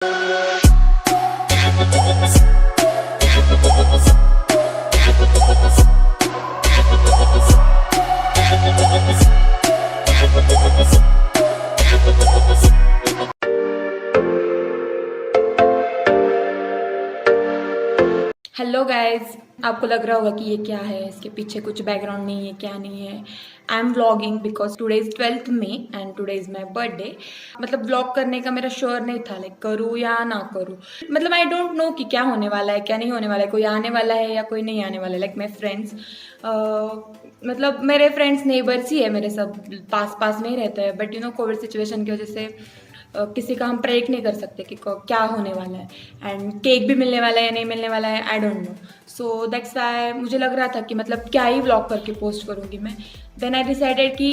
Hello guys, आपको लग रहा होगा कि ये क्या है, इसके पीछे कुछ बैकग्राउंड नहीं है, क्या नहीं है। I am vlogging because today is 12th May and today is my birthday. मतलब व्लॉग करने का मेरा श्योर नहीं था, लाइक करूँ या ना करूँ। मतलब आई डोंट नो कि क्या होने वाला है, क्या नहीं होने वाला है, कोई आने वाला है या कोई नहीं आने वाला है। लाइक माई फ्रेंड्स, मतलब मेरे फ्रेंड्स नेबर्स ही है, मेरे सब पास पास में ही रहते हैं। But you no Covid situation की वजह से किसी का हम प्रेडिक्ट नहीं कर सकते कि क्या होने वाला है, एंड केक भी मिलने वाला है या नहीं मिलने वाला है, I don't no. So that's why मुझे लग रहा था कि मतलब क्या ही व्लॉग करके पोस्ट करूँगी मैं। देन आई डिसाइडेड कि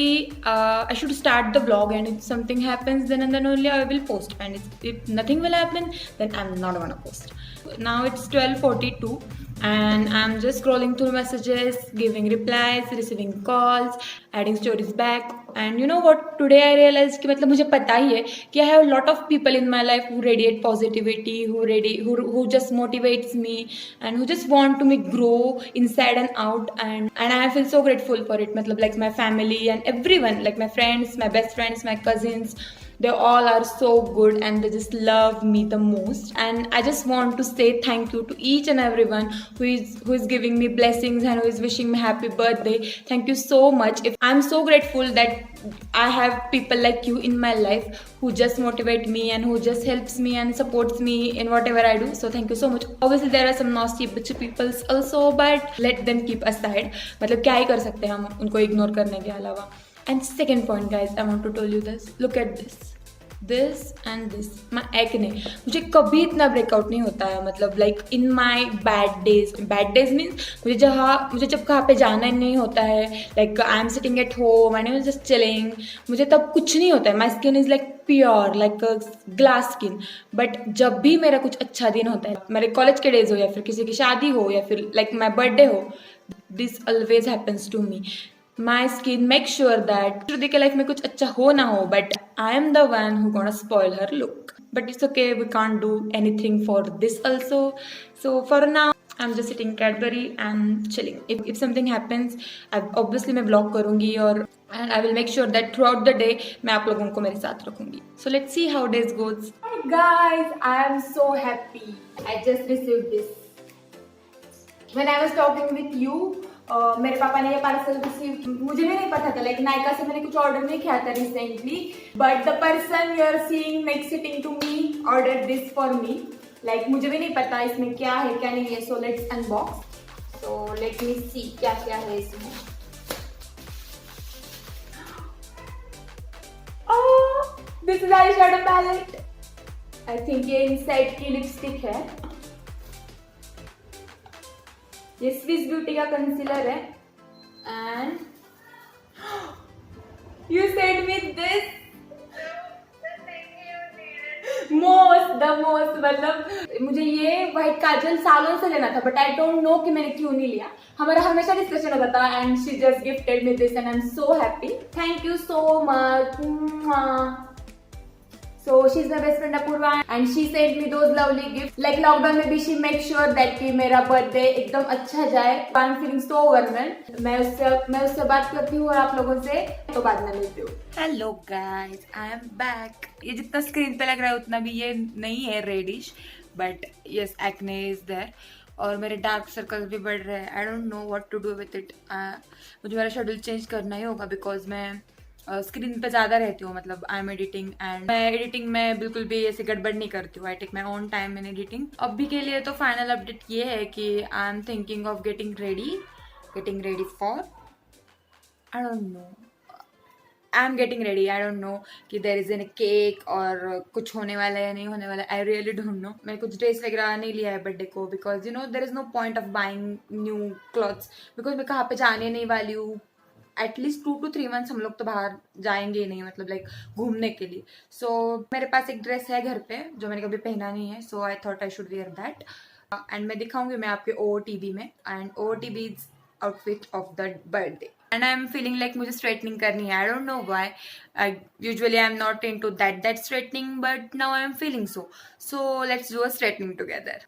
I should start the vlog, and if something happens then only I will post, and if nothing will happen then I am not gonna post. Now it's 12:42 and I'm just scrolling through messages, giving replies, receiving calls, adding stories back. And you know what, today I realized कि मतलब मुझे पता ही है कि I have a lot of people in my life who radiate positivity, who just motivates me and who just want to me grow inside and out, and I feel so grateful for it. मतलब like my family and everyone, like my friends, my best friends, my cousins, they all are so good and they just love me the most. And I just want to say thank you to each and everyone who is giving me blessings and who is wishing me happy birthday. Thank you so much. If I'm so grateful that I have people like you in my life who just motivate me and who just helps me and supports me in whatever I do. So thank you so much. Obviously there are some nasty bitchy peoples also, but let them keep aside. मतलब क्या ही कर सकते हैं हम उनको ignore करने के अलावा. And second point, guys, I want to tell you this. Look at this and this. My acne. मुझे कभी इतना ब्रेकआउट नहीं होता है. मतलब like in my bad days means मुझे जब कहाँ पे जाना नहीं होता है, like I am sitting at home and I was just chilling, मुझे तब कुछ नहीं होता है. My skin is like pure, like a glass skin. But जब भी मेरा कुछ अच्छा दिन होता है, मेरे कॉलेज के डेज हो या फिर किसी की शादी हो या फिर like my birthday हो, this always happens to me. My skin makes sure that श्रुति के लाइफ में कुछ अच्छा हो ना हो, but I am the one who gonna spoil her look. But it's okay, we can't do anything for this also. So for now, I'm just sitting Cadbury and chilling. If something happens, obviously मैं vlog करूँगी और and I will make sure that throughout the day मैं आप लोगों को मेरे साथ रखूँगी. So let's see how days goes. Hi guys, I am so happy. I just received this. When I was talking with you, मेरे पापा ने ये पार्सल रिसीव, मुझे भी नहीं पता था, लाइक नायका से मैंने कुछ ऑर्डर नहीं किया था recently, but the person you are seeing next sitting to me order this for me. Like मुझे भी नहीं पता इसमें क्या है क्या नहीं है. So let's unbox. So let me see क्या क्या है इसमें. This is eye shadow palette. I think ये इनसाइड की लिपस्टिक है. ये स्विस ब्यूटी का कंसीलर है. And you said me this most मतलब मुझे ये व्हाइट काजल सालों से लेना था, बट आई डोंट नो कि मैंने क्यों नहीं लिया. हमारा हमेशा डिस्कशन होता था and she just gifted me this and I am so happy. Thank you so much. So she's my best friend Apurva and she sent me those lovely gifts. Like lockdown में भी she make sure that कि मेरा birthday एकदम अच्छा जाए. I'm feeling so overwhelmed. मैं उससे बात करती हूँ और आप लोगों से तो बाद में मिलती हूँ. Hello guys, I am back. ये जितना स्क्रीन पे लग रहा है उतना भी ये नहीं है reddish, but yes acne is there. और मेरे डार्क सर्कल्स भी बढ़ रहे हैं. I don't know what to do with it. मुझे मेरा शेड्यूल चेंज करना ही होगा बिकॉज मैं स्क्रीन पे ज़्यादा रहती हूँ. मतलब आई एम एडिटिंग एंड मैं एडिटिंग में बिल्कुल भी ऐसे गड़बड़ नहीं करती हूँ. I take my own time in editing. अभी के लिए तो फाइनल अपडेट ये है कि I am thinking of getting ready for I don't know. I am getting ready. I don't know कि देर इज एन केक और कुछ होने वाला है या नहीं होने वाला है. I really don't know. मैंने कुछ ड्रेस वगैरह नहीं लिया है बर्थडे को because you know there is no point of buying new clothes because मैं कहाँ पे जाने नहीं वाली हूँ. एटलीस्ट 2 to 3 months हम लोग तो बाहर जाएंगे ही नहीं, मतलब लाइक घूमने के लिए. सो मेरे पास एक ड्रेस है घर पे जो मैंने कभी पहना नहीं है. So I thought I should wear that and मैं दिखाऊंगी मैं आपके OOTD में. And OOTD is outfit of the birthday. And I am feeling like मुझे स्ट्रेटनिंग करनी है. I don't know why. Usually I am not into that straightening, but now I am feeling so let's do a straightening together.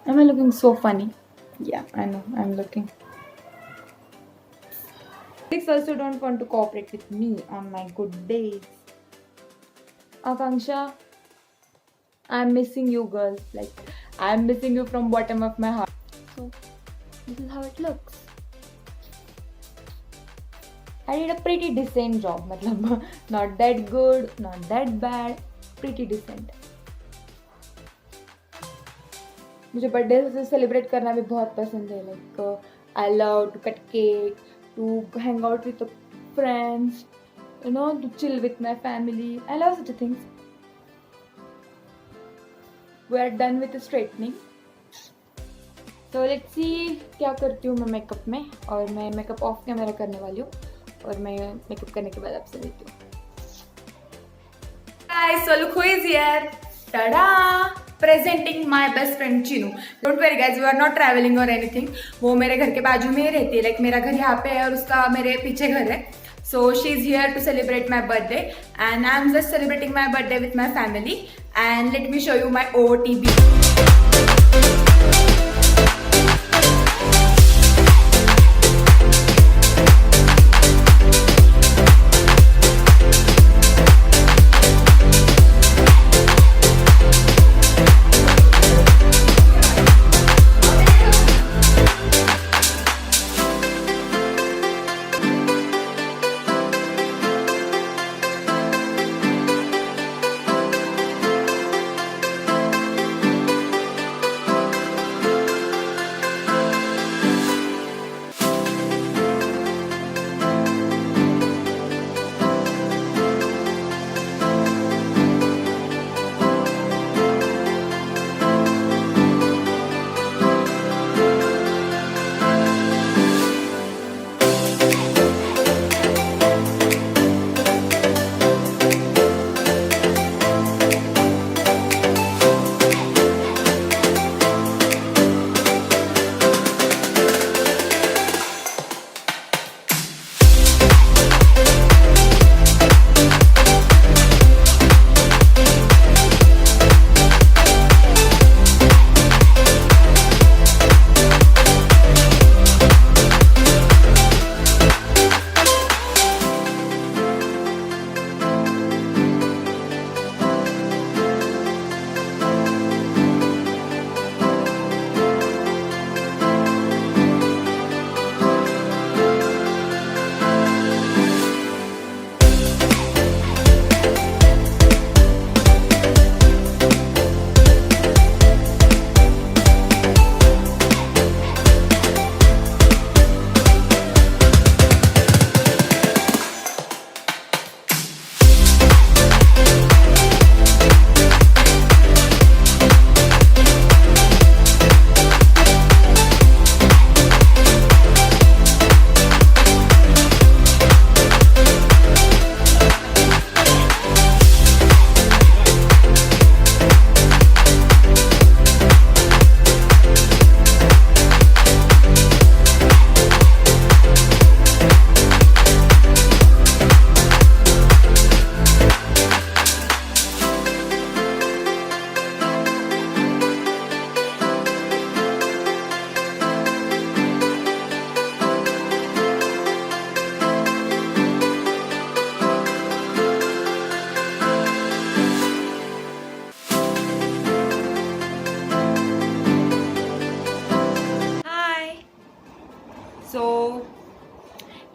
Am I looking so funny? Yeah, I know, I'm looking. Colleagues also don't want to cooperate with me on my good days. Akanksha, I'm missing you, girls. Like, I'm missing you from bottom of my heart. So, this is how it looks. I did a pretty decent job. मतलब not that good, not that bad, pretty decent. मुझे birthday से celebrate करना भी बहुत पसंद है. Like I love to cut cake, to hang out with friends, you know, to chill with my family. I love such things. We are done with straightening. तो let's see क्या करती हूँ मैं मेकअप में. और मैं मेकअप ऑफ कैमरा करने वाली हूँ और मैं मेकअप करने के बाद आपसे मिलती हूँ. Guys, so look who is here. Ta-da! Presenting my best friend Chinu. Don't worry guys, we are not traveling or anything. वो मेरे घर के बाजू में ही रहती है. लाइक मेरा घर यहाँ पे है और उसका मेरे पीछे घर है. So she is here to celebrate my birthday and I am just celebrating my birthday with my family. And let me show you my OOTD.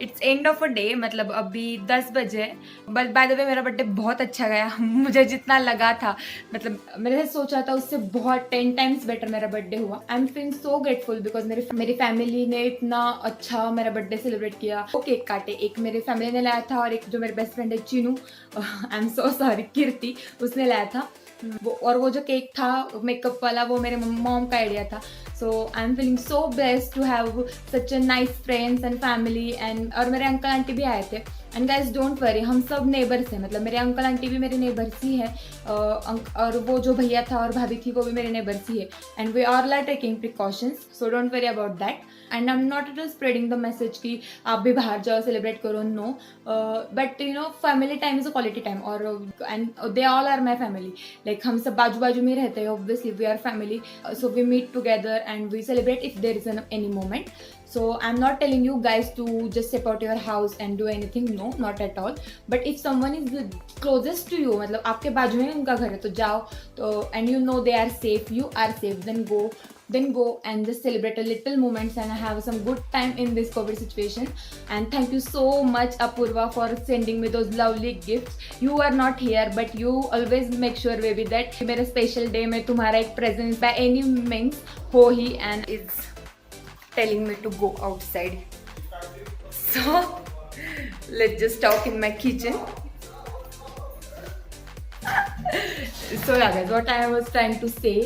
It's end of a day. मतलब अभी 10 बजे. बट बाय द वे मेरा birthday बहुत अच्छा गया. मुझे जितना लगा था, मतलब मैंने सोचा था उससे बहुत 10 टाइम्स बेटर मेरा बर्थडे हुआ. आई am feeling so grateful because मेरी फैमिली ने इतना अच्छा मेरा बर्थडे सेलिब्रेट किया. वो केक काटे, एक मेरी फैमिली ने लाया था और एक जो मेरे बेस्ट फ्रेंड है Chinu, I am so sorry, Kirti, उसने लाया था. और वो जो केक था मेकअप वाला वो मेरे मॉम का आइडिया था. So I am feeling so blessed to have such a nice friends and family. And और मेरे अंकल आंटी भी आए थे. एंड गाइज डोंट वरी, हम सब नेबर्स हैं, मतलब मेरे अंकल आंटी भी मेरे नेबर्स ही है. और वो जो भैया था और भाभी थी वो भी मेरे नेबर्स ही है. And we all are taking precautions, so don't worry about that. And I am not at all spreading the message कि आप भी बाहर जाओ सेलिब्रेट करो, no. But you know family time is a quality time. और and they all are my family. Like हम सब बाजू बाजू में रहते हैं, obviously we are family. So we meet together and we celebrate if there is any moment. So I'm not telling you guys to just step out your house and do anything, no, not at all. But if someone is closest to you, मतलब आपके बाजू में उनका घर है तो जाओ, तो and you know they are safe, you are safe, then go and just celebrate a little moments and have some good time in this COVID situation. And thank you so much Apurva for sending me those lovely gifts. You are not here but you always make sure baby that मेरा special day में तुम्हारा एक presence by any means हो ही. And is telling me to go outside. So let's just talk in my kitchen. So yeah guys, what I was trying to say,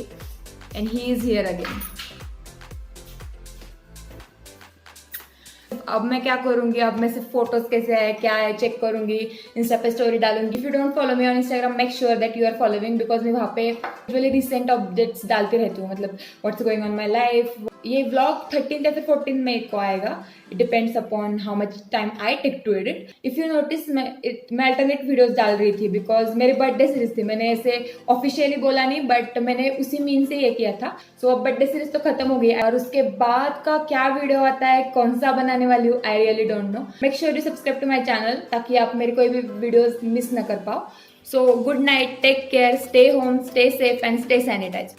and he is here again. अब मैं क्या करूंगी, अब मैं सिर्फ photos कैसे है क्या है चेक करूंगी, इंस्टा पे स्टोरी डालूंगी. If you don't follow me on Instagram make sure that you are following, because मैं वहाँ पे यूजुअली रिसेंट अपडेट्स डालती रहती हूँ, मतलब what's going on my life. ये व्लॉग 13 या फिर 14 मई को आएगा. It depends upon how much time I take to edit. If you notice मैं अल्टरनेट वीडियोस डाल रही थी बिकॉज मेरी बर्थडे सीरीज थी. मैंने ऐसे ऑफिशियली बोला नहीं बट मैंने उसी मीन से ये किया था. सो अब बर्थडे सीरीज तो खत्म हो गई और उसके बाद का क्या वीडियो आता है, कौन सा बनाने वाली हूँ, I really don't know. Make sure you subscribe to my channel ताकि आप मेरे कोई भी वीडियोज मिस न कर पाओ. So good night, take care, stay home, stay safe and stay sanitise.